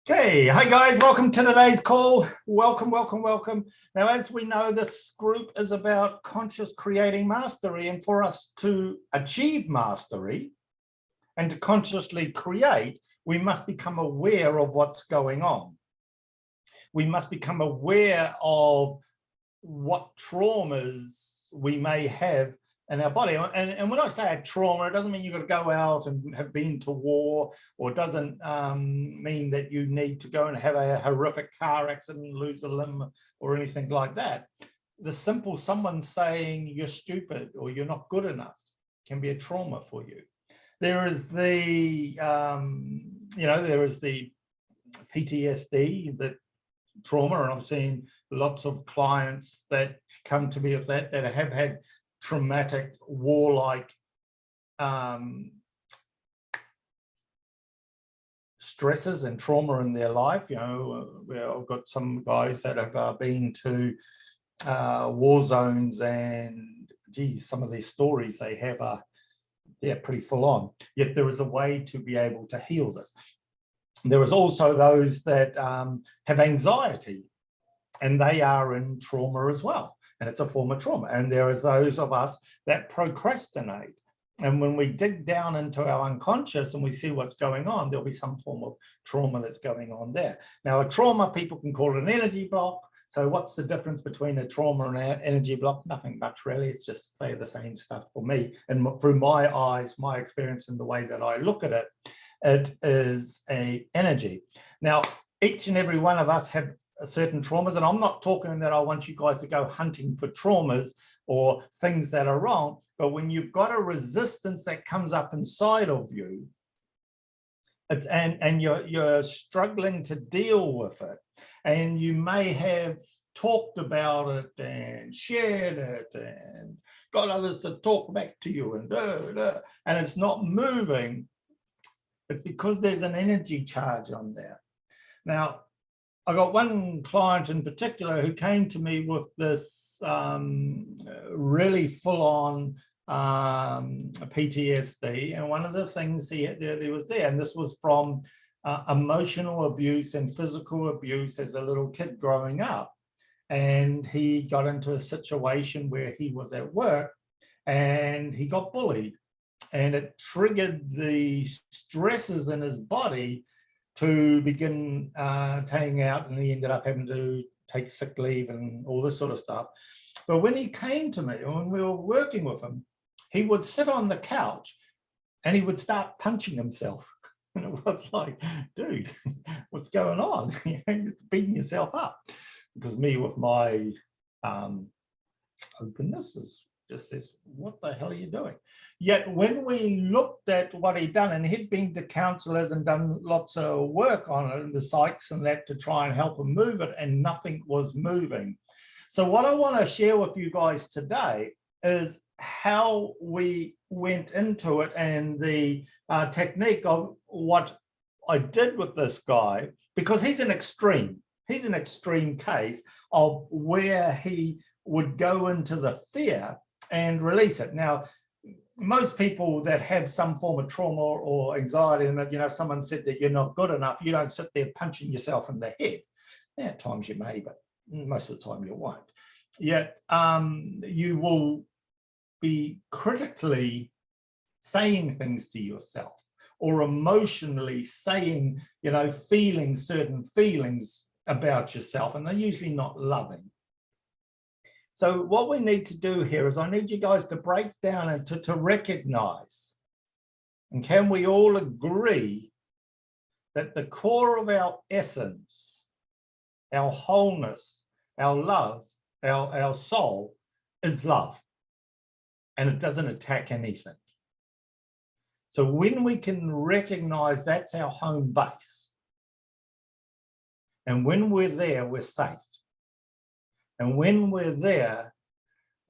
Okay, hi guys, welcome to today's call. Welcome. Now, as we know, this group is about conscious creating mastery, and for us to achieve mastery and to consciously create, we must become aware of what's going on. We must become aware of what traumas we may have in our body. And when I say a trauma, it doesn't mean you've got to go out and have been to war, or it doesn't mean that you need to go and have a horrific car accident and lose a limb or anything like that. The simple someone saying you're stupid or you're not good enough can be a trauma for you. There is the, there is the PTSD, the trauma, and I've seen lots of clients that come to me with that have had traumatic warlike stresses and trauma in their life. I've got some guys that have been to war zones, and geez, some of these stories they have are pretty full on. Yet there is a way to be able to heal this. There is also those that have anxiety, and they are in trauma as well, and it's a form of trauma. And there is those of us that procrastinate, and when we dig down into our unconscious and we see what's going on, there'll be some form of trauma that's going on there. Now, a trauma, people can call it an energy block. So what's the difference between a trauma and an energy block? Nothing much, really. It's just they're the same stuff for me, and through my eyes, my experience, and the way that I look at it, it is a energy. Now, each and every one of us have certain traumas, and I'm not talking that I want you guys to go hunting for traumas or things that are wrong, but when you've got a resistance that comes up inside of you, and you're struggling to deal with it, and you may have talked about it and shared it and got others to talk back to you, and it's not moving, it's because there's an energy charge on there. Now, I got one client in particular who came to me with this really full-on PTSD, and one of the things he was there, and this was from emotional abuse and physical abuse as a little kid growing up. And he got into a situation where he was at work and he got bullied, and it triggered the stresses in his body to begin taking out, and he ended up having to take sick leave and all this sort of stuff. But when he came to me, when we were working with him, he would sit on the couch and he would start punching himself. And it was like, dude, what's going on? You're beating yourself up. Because me, with my openness, is just says, what the hell are you doing? Yet when we looked at what he'd done, and he'd been to counselors and done lots of work on it, and the psychs and that, to try and help him move it, and nothing was moving. So what I want to share with you guys today is how we went into it, and the technique of what I did with this guy, because he's an extreme case of where he would go into the fear and release it. Now, most people that have some form of trauma or anxiety, and someone said that you're not good enough, you don't sit there punching yourself in the head. At times you may, but most of the time you won't. Yet you will be critically saying things to yourself, or emotionally saying, feeling certain feelings about yourself, and they're usually not loving. So what we need to do here is I need you guys to break down and to recognize, and can we all agree that the core of our essence, our wholeness, our love, our soul is love, and it doesn't attack anything. So when we can recognize that's our home base, and when we're there, we're safe. And when we're there,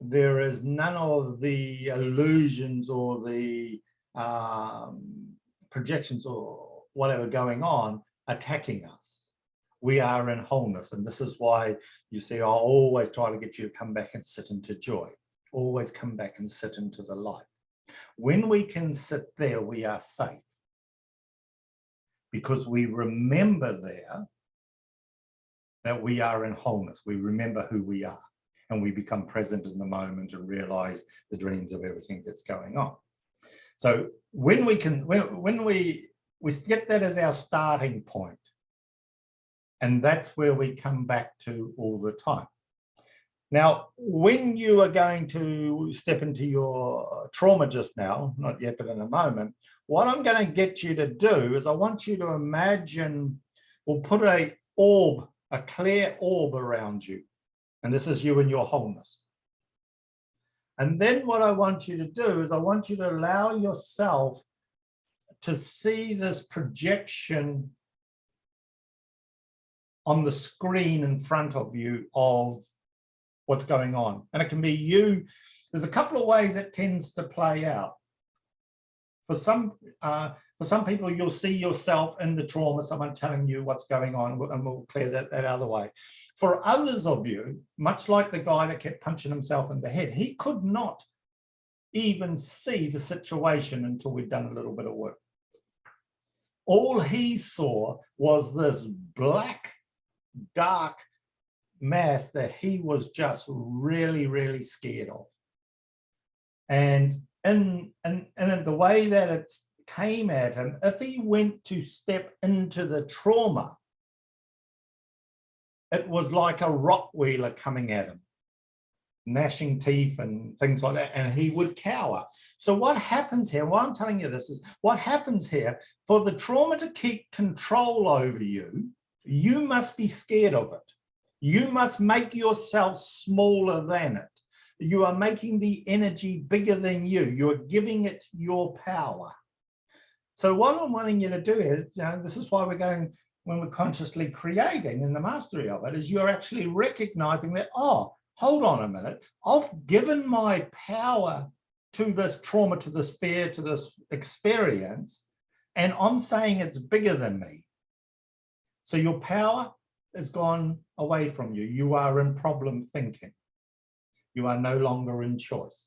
there is none of the illusions or the projections or whatever going on attacking us. We are in wholeness. And this is why you see, I always try to get you to come back and sit into joy. Always come back and sit into the light. When we can sit there, we are safe. because we remember there that we are in wholeness. We remember who we are, and we become present in the moment and realize the dreams of everything that's going on. So when we get that as our starting point, and that's where we come back to all the time. Now, when you are going to step into your trauma just now, not yet, but in a moment, what I'm going to get you to do is I want you to imagine, or put a orb, a clear orb around you. And this is you in your wholeness. And then what I want you to do is I want you to allow yourself to see this projection on the screen in front of you of what's going on. And it can be you. There's a couple of ways it tends to play out. For some people, you'll see yourself in the trauma, someone telling you what's going on, and we'll clear that other way. For others of you, much like the guy that kept punching himself in the head, he could not even see the situation until we'd done a little bit of work. All he saw was this black, dark mass that he was just really, really scared of. And in the way that it came at him, if he went to step into the trauma, it was like a rock wheeler coming at him, gnashing teeth and things like that, and he would cower. So what happens here, why I'm telling you this is, what happens here, for the trauma to keep control over you, you must be scared of it. You must make yourself smaller than it. You are making the energy bigger than you. You're giving it your power. So what I'm wanting you to do is, this is why we're going, when we're consciously creating in the mastery of it, is you're actually recognizing that, oh, hold on a minute, I've given my power to this trauma, to this fear, to this experience, and I'm saying it's bigger than me. So your power has gone away from you. You are in problem thinking. You are no longer in choice.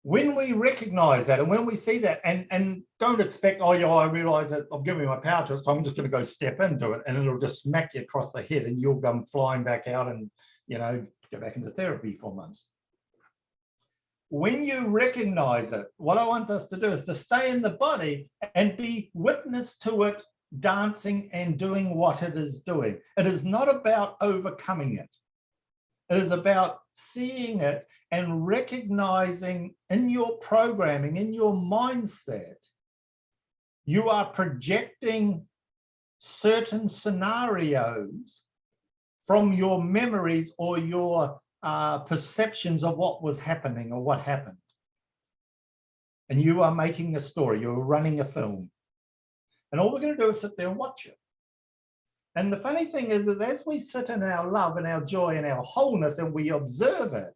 When we recognize that, and when we see that, and don't expect, oh yeah, I realize that I'm giving my power to it, so I'm just going to go step into it, and it'll just smack you across the head and you'll come flying back out and, go back into therapy for months. When you recognize it, what I want us to do is to stay in the body and be witness to it dancing and doing what it is doing. It is not about overcoming it. It is about seeing it and recognizing in your programming, in your mindset, you are projecting certain scenarios from your memories or your perceptions of what was happening or what happened. And you are making a story, you're running a film. And all we're going to do is sit there and watch it. And the funny thing is as we sit in our love and our joy and our wholeness and we observe it,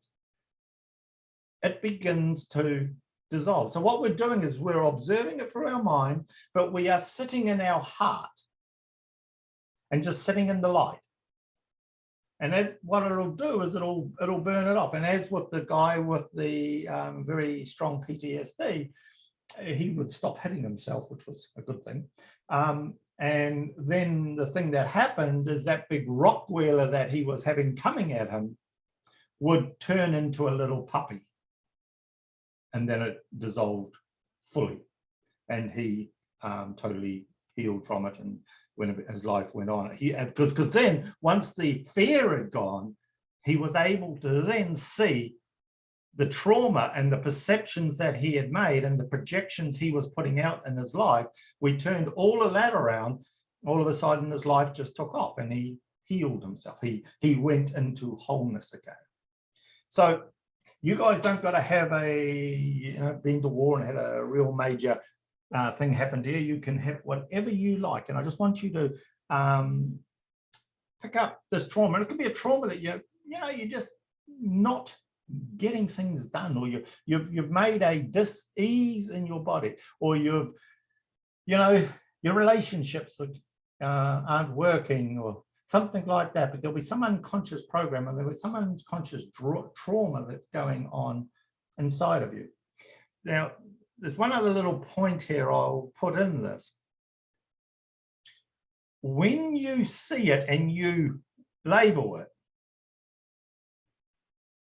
it begins to dissolve. So what we're doing is we're observing it through our mind, but we are sitting in our heart and just sitting in the light. And what it'll do is it'll burn it off. And as with the guy with the very strong PTSD, he would stop hitting himself, which was a good thing. And then the thing that happened is that big rock wheeler that he was having coming at him would turn into a little puppy. And then it dissolved fully. And he totally healed from it. And when his life went on, because then once the fear had gone, he was able to then see the trauma and the perceptions that he had made and the projections he was putting out in his life. We turned all of that around. All of a sudden his life just took off and he healed himself. He went into wholeness again. So you guys don't got to have been to war and had a real major thing happen to you. You can have whatever you like. And I just want you to pick up this trauma. And it could be a trauma that you're just not getting things done, or you've made a dis-ease in your body, or your relationships aren't working, or something like that. But there'll be some unconscious program, and there'll be some unconscious trauma that's going on inside of you. Now, there's one other little point here I'll put in this. when you see it and you label it,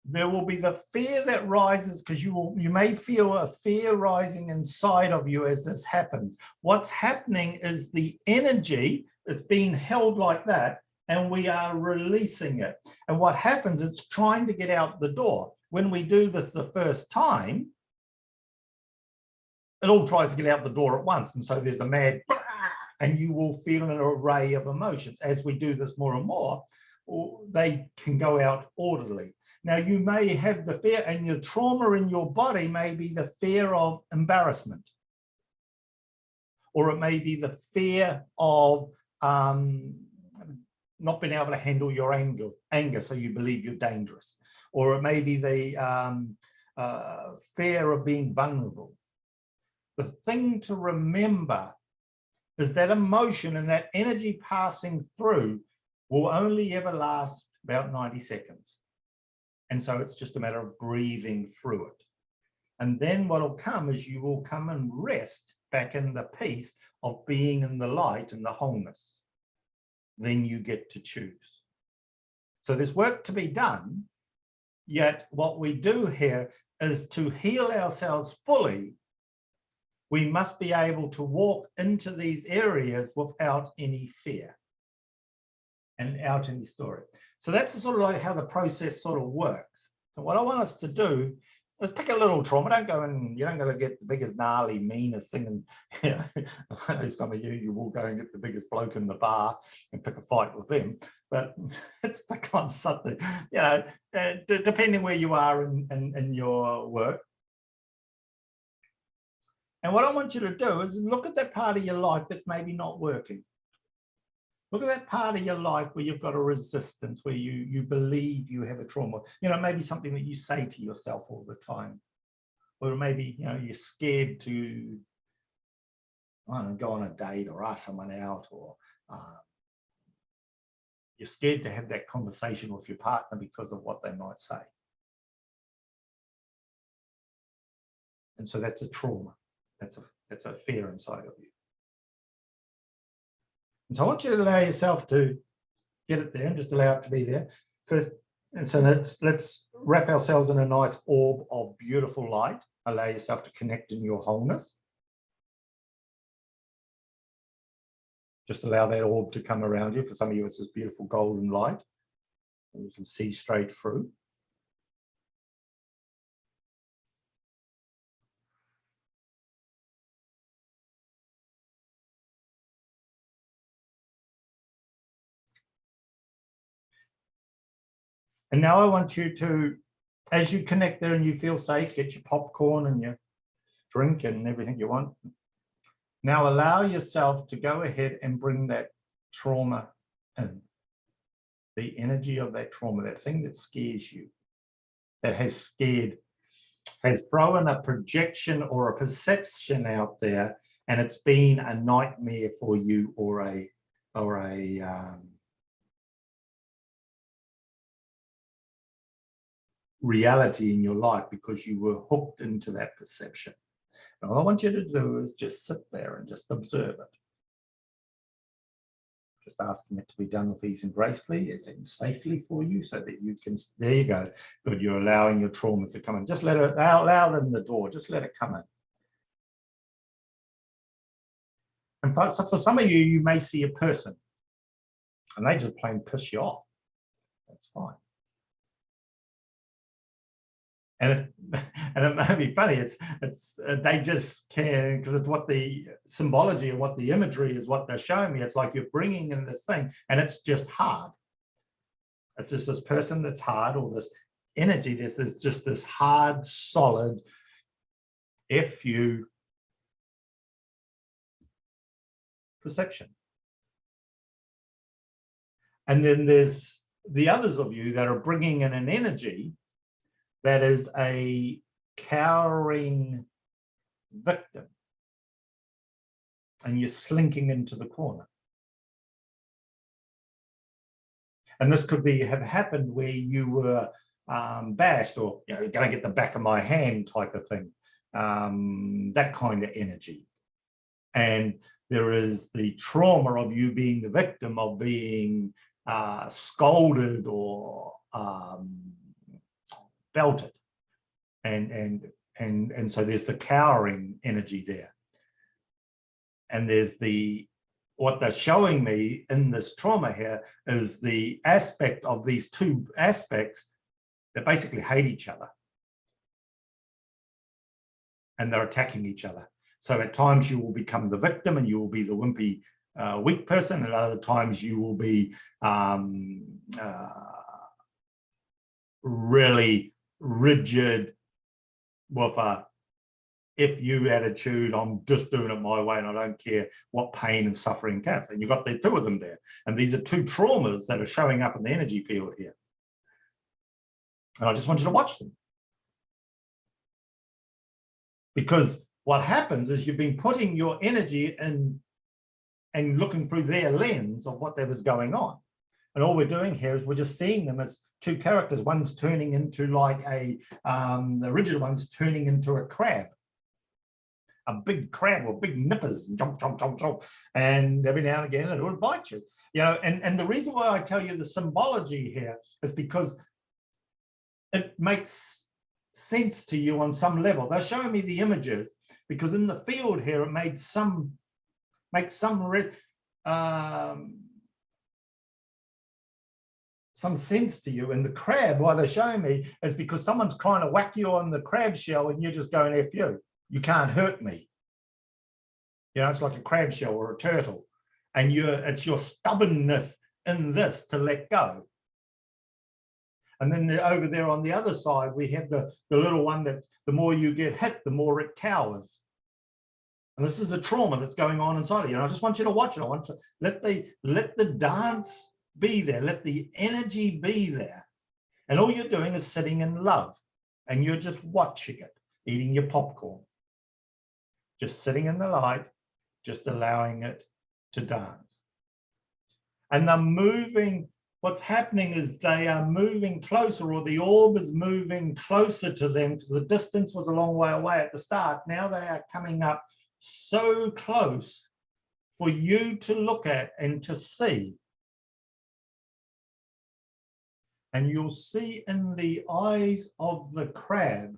there will be the fear that rises, because you may feel a fear rising inside of you as this happens. What's happening is the energy, it's being held like that, and we are releasing it. And what happens, it's trying to get out the door. When we do this the first time, it all tries to get out the door at once. And so there's a mad, and you will feel an array of emotions. As we do this more and more, they can go out orderly. Now, you may have the fear, and your trauma in your body may be the fear of embarrassment, or it may be the fear of not being able to handle your anger, so you believe you're dangerous, or it may be the fear of being vulnerable. The thing to remember is that emotion and that energy passing through will only ever last about 90 seconds. And so it's just a matter of breathing through it. And then what will come is you will come and rest back in the peace of being in the light and the wholeness. Then you get to choose. So there's work to be done, yet what we do here is to heal ourselves fully. We must be able to walk into these areas without any fear and without any story. So that's sort of like how the process sort of works. So what I want us to do is pick a little trauma. Don't go and you don't go to get the biggest, gnarly, meanest thing. And you know, some of you will go and get the biggest bloke in the bar and pick a fight with them. But let's pick on something, you know, depending where you are in your work. And what I want you to do is look at that part of your life that's maybe not working. Look at that part of your life where you've got a resistance, where you believe you have a trauma. You know, maybe something that you say to yourself all the time. Or maybe, you know, you're scared to, I don't know, go on a date or ask someone out, or you're scared to have that conversation with your partner because of what they might say. And so that's a trauma. That's a fear inside of you. And so I want you to allow yourself to get it there and just allow it to be there first. And so let's wrap ourselves in a nice orb of beautiful light. Allow yourself to connect in your wholeness. Just allow that orb to come around you. For some of you, it's this beautiful golden light, and you can see straight through. And now I want you to, as you connect there and you feel safe, get your popcorn and your drink and everything you want. Now allow yourself to go ahead and bring that trauma in. The energy of that trauma, that thing that scares you, that has thrown a projection or a perception out there, and it's been a nightmare for you, or a reality in your life because you were hooked into that perception. And all I want you to do is just sit there and just observe it. Just asking it to be done with ease and grace, please, and safely for you, so that you can, there you go. Good, you're allowing your trauma to come in. Just let it out loud in the door, just let it come in. And for some of you, you may see a person and they just plain piss you off. That's fine. And it may be funny, they just can, because it's what the symbology and what the imagery is, what they're showing me. It's like you're bringing in this thing and it's just hard. It's just this person that's hard, or this energy, there's just this hard, solid FU perception. And then there's the others of you that are bringing in an energy that is a cowering victim, and you're slinking into the corner. And this could have happened where you were bashed, or, you know, you're going to get the back of my hand type of thing, that kind of energy. And there is the trauma of you being the victim of being scolded or belted. And so there's the cowering energy there. And there's what they're showing me in this trauma here is the aspect of these two aspects that basically hate each other. And they're attacking each other. So at times you will become the victim and you will be the wimpy, weak person. And other times you will be really rigid with a if you attitude, I'm just doing it my way and I don't care what pain and suffering counts. And you've got the two of them there. And these are two traumas that are showing up in the energy field here. And I just want you to watch them. Because what happens is you've been putting your energy in and looking through their lens of what was going on. And all we're doing here is we're just seeing them as two characters. One's turning into like the rigid one's turning into a crab. A big crab or big nippers and jump, jump, jump, jump. And every now and again it will bite you. You know, and the reason why I tell you the symbology here is because it makes sense to you on some level. They're showing me the images because in the field here it makes some sense to you. And the crab, why they're showing me, is because someone's trying to whack you on the crab shell and you're just going F you. You can't hurt me. You know, it's like a crab shell or a turtle. And it's your stubbornness in this to let go. And then over there on the other side, we have the little one that the more you get hit, the more it cowers. And this is a trauma that's going on inside of you. And I just want you to watch it. I want to let the dance be there. Let the energy be there. And all you're doing is sitting in love. And you're just watching it, eating your popcorn. Just sitting in the light, just allowing it to dance. And they're moving, what's happening is they are moving closer, or the orb is moving closer to them, because the distance was a long way away at the start. Now they are coming up so close for you to look at and to see. And you'll see in the eyes of the crab,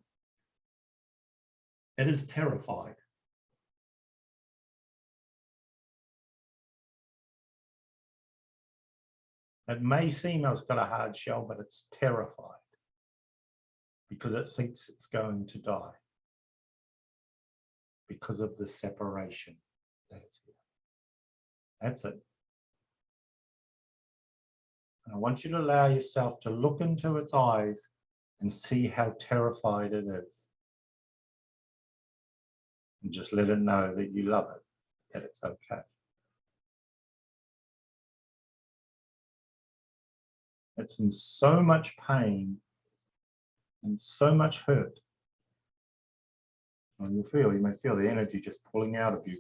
it is terrified. It may seem it's got a hard shell, but it's terrified because it thinks it's going to die because of the separation that's here. That's it. And I want you to allow yourself to look into its eyes and see how terrified it is. And just let it know that you love it, that it's okay. It's in so much pain and so much hurt. And you may feel the energy just pulling out of you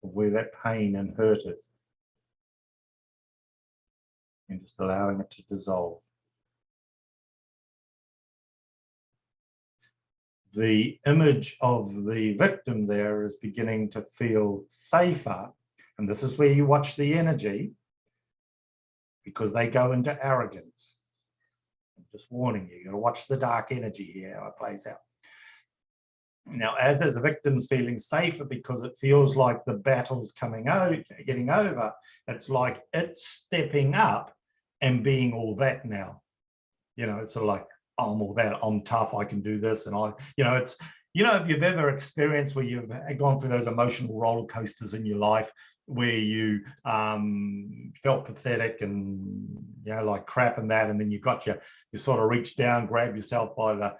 of where that pain and hurt is. And just allowing it to dissolve. The image of the victim there is beginning to feel safer. And this is where you watch the energy, because they go into arrogance. I'm just warning you, you've got to watch the dark energy here, how it plays out. Now, as the victim's feeling safer because it feels like the battle's coming out, getting over, it's like it's stepping up and being all that now. You know, it's sort of like, I'm all that, I'm tough, I can do this. And it's, if you've ever experienced where you've gone through those emotional roller coasters in your life, where you felt pathetic and like crap and that, and then you sort of reached down, grabbed yourself by the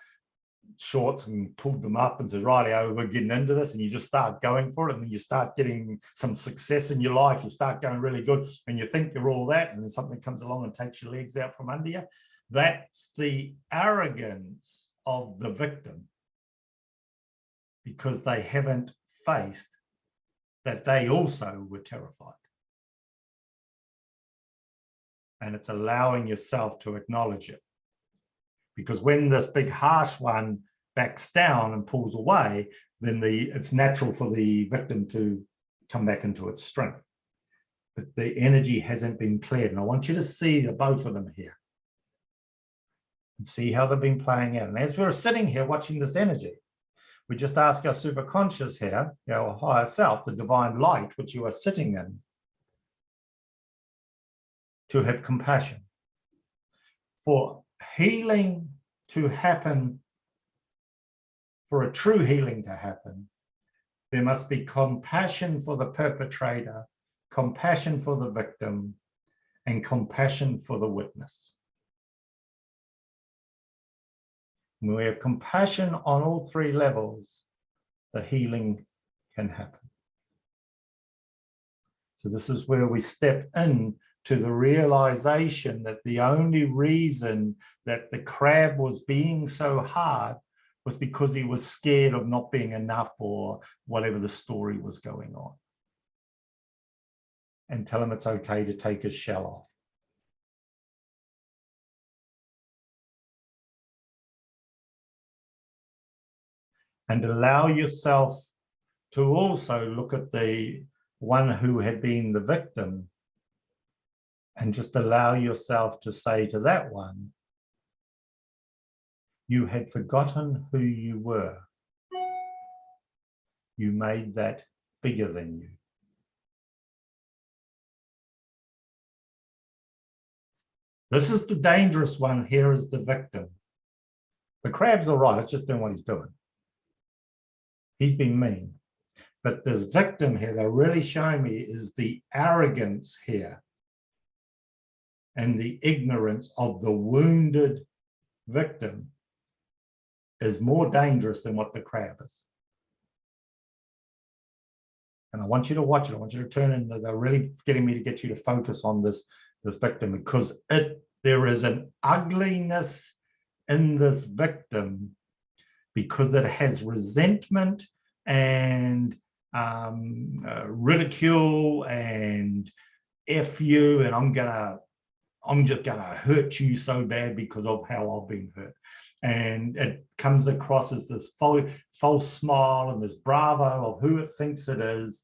shorts and pulled them up and said, rightio, we're getting into this, and you just start going for it, and then you start getting some success in your life, you start going really good, and you think you're all that, and then something comes along and takes your legs out from under you. That's the arrogance of the victim, because they haven't faced that they also were terrified. And it's allowing yourself to acknowledge it. Because when this big harsh one backs down and pulls away, then it's natural for the victim to come back into its strength. But the energy hasn't been cleared. And I want you to see the both of them here and see how they've been playing out. And as we're sitting here watching this energy, we just ask our superconscious here, our higher self, the divine light, which you are sitting in, to have compassion. For healing to happen, for a true healing to happen, there must be compassion for the perpetrator, compassion for the victim, and compassion for the witness. When we have compassion on all three levels, the healing can happen. So this is where we step in to the realization that the only reason that the crab was being so hard was because he was scared of not being enough or whatever the story was going on. And tell him it's okay to take his shell off. And allow yourself to also look at the one who had been the victim and just allow yourself to say to that one, you had forgotten who you were. You made that bigger than you. This is the dangerous one. Here is the victim. The crab's all right. It's just doing what he's doing. He's been mean. But this victim here, they're really showing me, is the arrogance here and the ignorance of the wounded victim is more dangerous than what the crab is. And I want you to watch it. I want you to turn in. They're really getting me to get you to focus on this victim, because there is an ugliness in this victim because it has resentment and ridicule and F you, and I'm just gonna hurt you so bad because of how I've been hurt. And it comes across as this false smile and this bravo of who it thinks it is,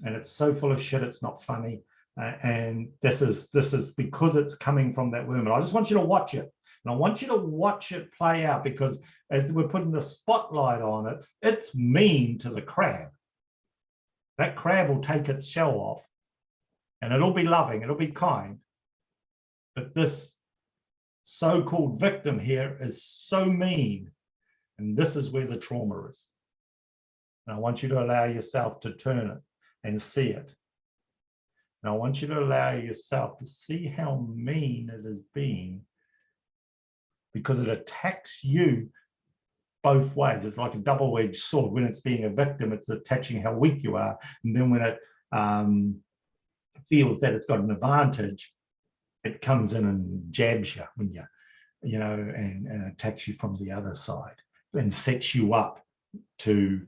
and it's so full of shit it's not funny. And this is because it's coming from that woman. I just want you to watch it, and I want you to watch it play out, because as we're putting the spotlight on it, it's mean to the crab. That crab will take its shell off, and it'll be loving, it'll be kind. But this so-called victim here is so mean, and this is where the trauma is. And I want you to allow yourself to turn it and see it. And I want you to allow yourself to see how mean it has been, because it attacks you both ways. It's like a double-edged sword. When it's being a victim, it's attaching how weak you are. And then when it feels that it's got an advantage, it comes in and jabs you when you know, and attacks you from the other side and sets you up to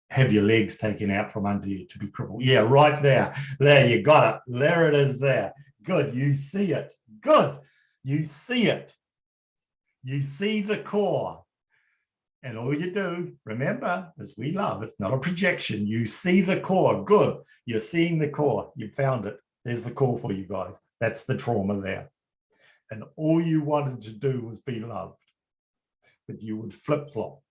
have your legs taken out from under you, to be crippled. Yeah, right there. There, you got it. There it is there. Good, you see it. Good, you see it. You see the core. And all you do, remember, is we love. It's not a projection. You see the core. Good, you're seeing the core. You found it. There's the core for you guys. That's the trauma there. And all you wanted to do was be loved. But you would flip-flop.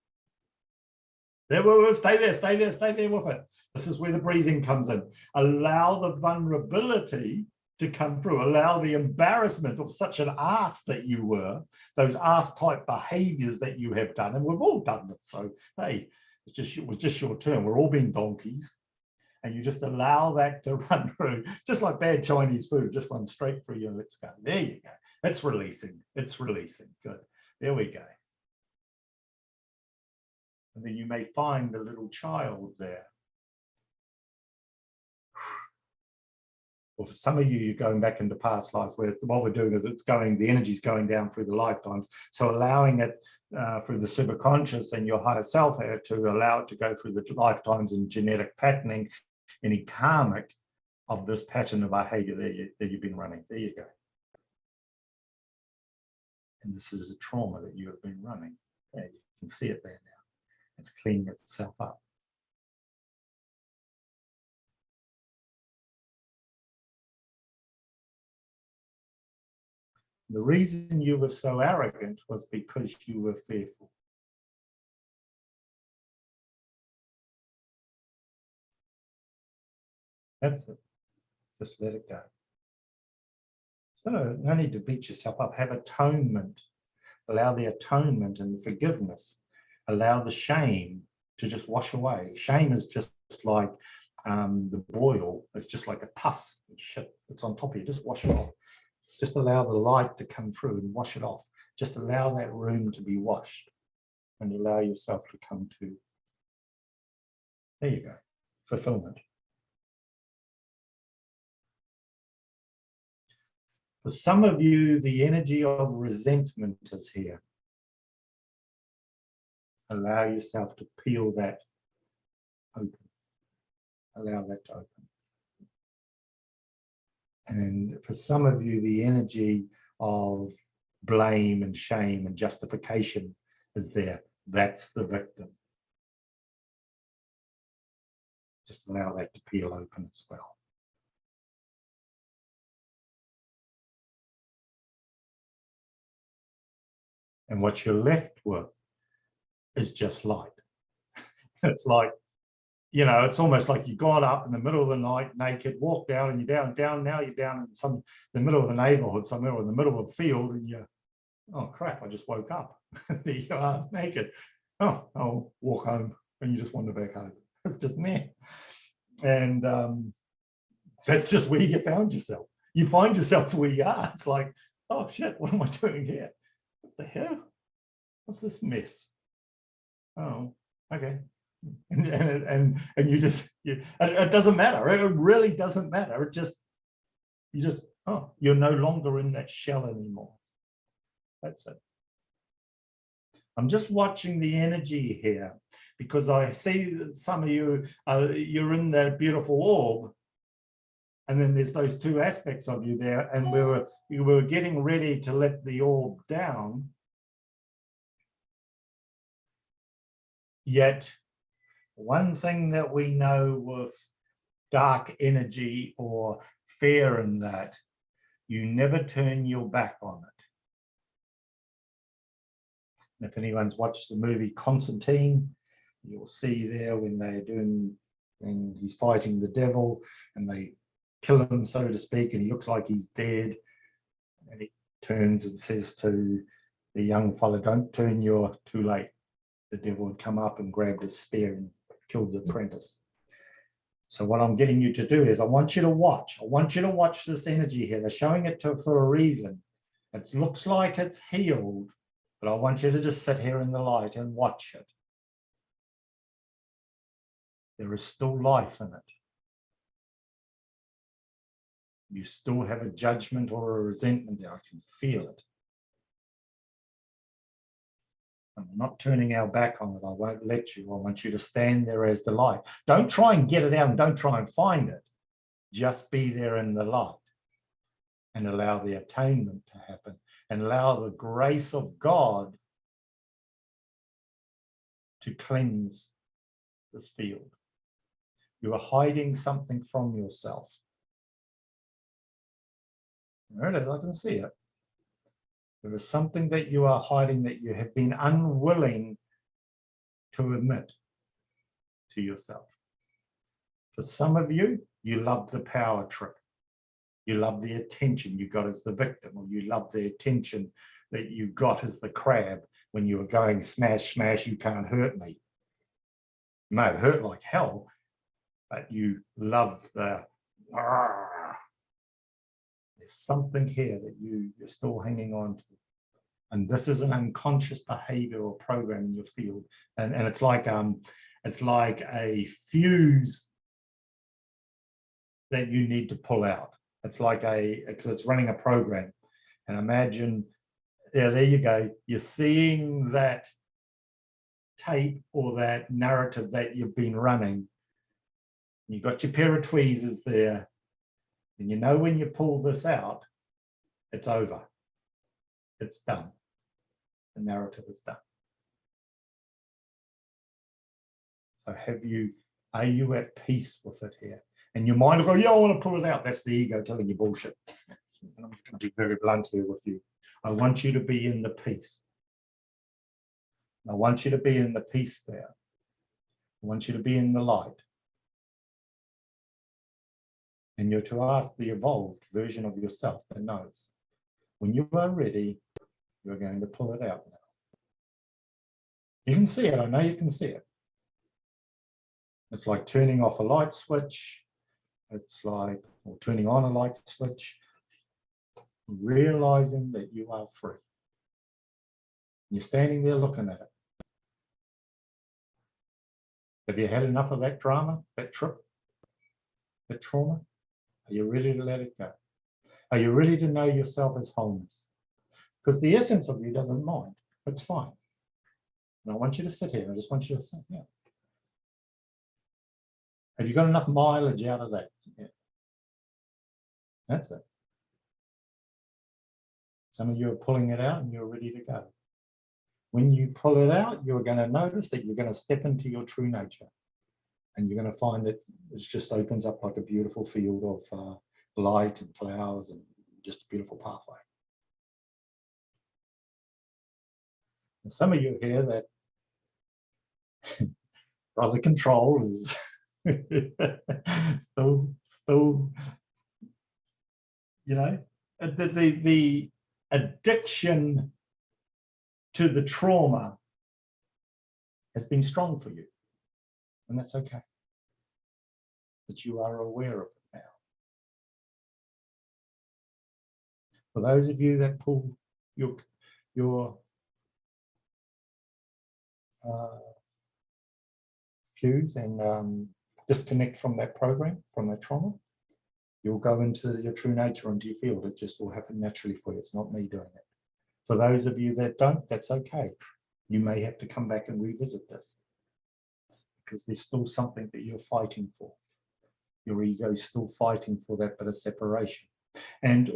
There we were. Stay there, stay there, stay there with it. This is where the breathing comes in. Allow the vulnerability to come through. Allow the embarrassment of such an ass that you were, those ass-type behaviors that you have done, and we've all done them. So, hey, it was just your turn. We're all being donkeys. And you just allow that to run through, just like bad Chinese food, just run straight through you and let's go. There you go. It's releasing. It's releasing. Good. There we go. And then you may find the little child there. Or for some of you, you're going back into past lives, where what we're doing is the energy's going down through the lifetimes. So allowing it through the superconscious and your higher self here to allow it to go through the lifetimes and genetic patterning, any karmic of this pattern of behavior that you've been running. There you go. And this is a trauma that you have been running. Yeah, you can see it there now. It's cleaning itself up. The reason you were so arrogant was because you were fearful. That's it. Just let it go. So no need to beat yourself up. Have atonement. Allow the atonement and forgiveness. Allow the shame to just wash away. Shame is just like the boil. It's just like a pus. Shit that's on top of you. Just wash it off. Just allow the light to come through and wash it off. Just allow that room to be washed and allow yourself to come to, there you go, fulfillment. For some of you, the energy of resentment is here. Allow yourself to peel that open. Allow that to open. And for some of you, the energy of blame and shame and justification is there. That's the victim. Just allow that to peel open as well. And what you're left with is just light. It's like, you know, it's almost like you got up in the middle of the night naked, walked out, and you're down, now you're down in the middle of the neighborhood, somewhere in the middle of the field, and you're, oh crap, I just woke up. There you are, naked. Oh, I'll walk home, and you just wander back home. It's just me. And that's just where you found yourself. You find yourself where you are. It's like, oh shit, what am I doing here? What the hell? What's this mess? Oh, okay. And you just, it doesn't matter. It really doesn't matter. It just, oh, you're no longer in that shell anymore. That's it. I'm just watching the energy here because I see that some of you, you're in that beautiful orb. And then there's those two aspects of you there. And we were getting ready to let the orb down. Yet, one thing that we know with dark energy or fear in that, you never turn your back on it. And if anyone's watched the movie Constantine, you'll see there when he's fighting the devil and they kill him, so to speak, and he looks like he's dead. And he turns and says to the young fella, don't turn your too late. The devil had come up and grabbed his spear and killed the apprentice. So what I'm getting you to do is I want you to watch. I want you to watch this energy here. They're showing it for a reason. It looks like it's healed, but I want you to just sit here in the light and watch it. There is still life in it. You still have a judgment or a resentment there. I can feel it. And we're not turning our back on it. I won't let you. I want you to stand there as the light. Don't try and get it out and don't try and find it. Just be there in the light and allow the atonement to happen and allow the grace of God to cleanse this field. You are hiding something from yourself. There it is, I can see it. There is something that you are hiding that you have been unwilling to admit to yourself. For some of you, you love the power trip. You love the attention you got as the victim, or you love the attention that you got as the crab when you were going smash, smash, you can't hurt me. You may have hurt like hell, but you love the there's something here that you're still hanging on to. And this is an unconscious behavior or program in your field. And it's like a fuse that you need to pull out. It's like because it's running a program. And imagine, yeah, there you go. You're seeing that tape or that narrative that you've been running. You've got your pair of tweezers there. And you know when you pull this out, it's over. It's done. The narrative is done. So are you at peace with it here? And your mind will go, yeah, I want to pull it out. That's the ego telling you bullshit. And I'm going to be very blunt here with you. I want you to be in the peace. I want you to be in the peace there. I want you to be in the light. And you're to ask the evolved version of yourself that knows. When you are ready, you're going to pull it out now. You can see it. I know you can see it. It's like turning off a light switch. It's like, or turning on a light switch. Realizing that you are free. You're standing there looking at it. Have you had enough of that drama, that trip, that trauma? Are you ready to let it go? Are you ready to know yourself as wholeness? Because the essence of you doesn't mind. It's fine. And I want you to sit here. I just want you to think, yeah. Have you got enough mileage out of that? Yeah. That's it. Some of you are pulling it out and you're ready to go. When you pull it out, you're going to notice that you're going to step into your true nature. And you're going to find that it just opens up like a beautiful field of light and flowers and just a beautiful pathway. And some of you here that brother control is still, you know, the addiction to the trauma has been strong for you. And that's okay. But you are aware of it now. For those of you that pull your fuse and disconnect from that program, from that trauma, you'll go into your true nature, into your field. It just will happen naturally for you. It's not me doing it. For those of you that don't, that's okay. You may have to come back and revisit this because there's still something that you're fighting for. Your ego is still fighting for that bit of separation. And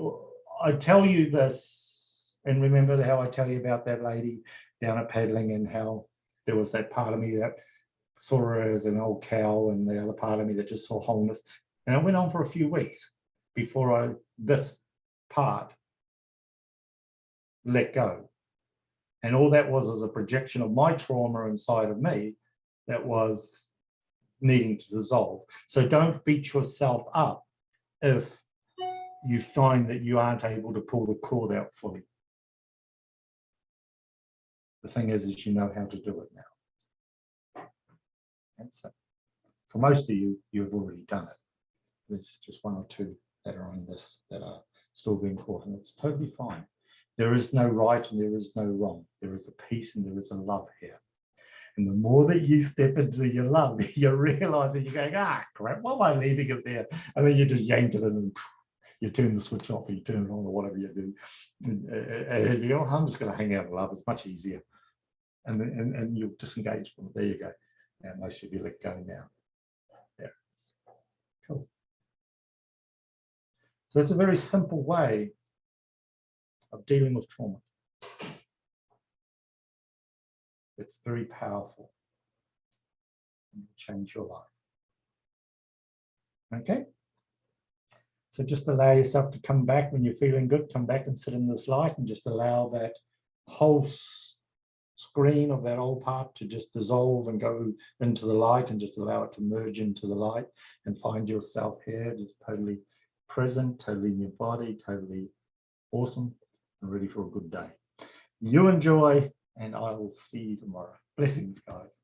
I tell you this, and remember how I tell you about that lady down at paddling and how there was that part of me that saw her as an old cow and the other part of me that just saw wholeness. And it went on for a few weeks before this part let go. And all that was a projection of my trauma inside of me that was needing to dissolve. So don't beat yourself up if you find that you aren't able to pull the cord out fully. The thing is you know how to do it now. That's it. For most of you, you've already done it. There's just one or two that are on this that are still being caught, and it's totally fine. There is no right and there is no wrong. There is a peace and there is a love here. And the more that you step into your love, you realize that you're going, crap, why am I leaving it there? And then you just yank it in and you turn the switch off or you turn it on or whatever you do. And you go, I'm just going to hang out in love. It's much easier. And you'll disengage from it. There you go. And most of you let go now. Yeah. Cool. So it's a very simple way of dealing with trauma. It's very powerful and change your life. Okay? So just allow yourself to come back when you're feeling good, come back and sit in this light and just allow that whole screen of that old part to just dissolve and go into the light and just allow it to merge into the light and find yourself here just totally present, totally in your body, totally awesome and ready for a good day. You enjoy, and I will see you tomorrow. Blessings, guys.